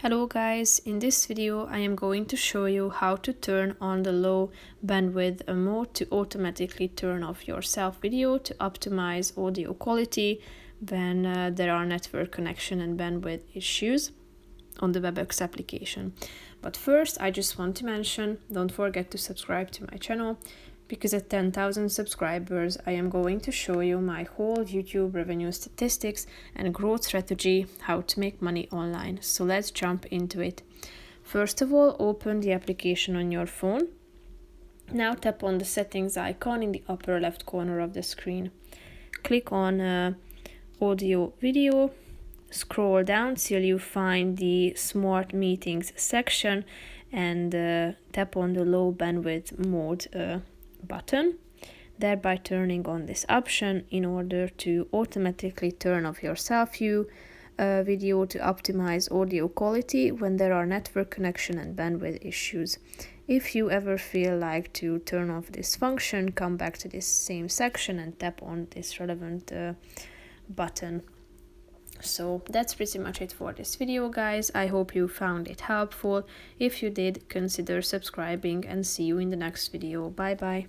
Hello guys, in this video I am going to show you how to turn on the low bandwidth mode to automatically turn off your self video to optimize audio quality when there are network connection and bandwidth issues on the Webex application. But first I just want to mention, don't forget to subscribe to my channel, because at 10,000 subscribers I am going to show you my whole YouTube revenue statistics and growth strategy, how to make money online. So let's jump into it. First of all, open the application on your phone. Now tap on the settings icon in the upper left corner of the screen. Click on audio video, scroll down till you find the smart meetings section and tap on the low bandwidth mode button, thereby turning on this option in order to automatically turn off your self-view video to optimize audio quality when there are network connection and bandwidth issues. If you ever feel like to turn off this function, come back to this same section and tap on this relevant button. So that's pretty much it for this video, guys. I hope you found it helpful. If you did, consider subscribing and see you in the next video. Bye bye.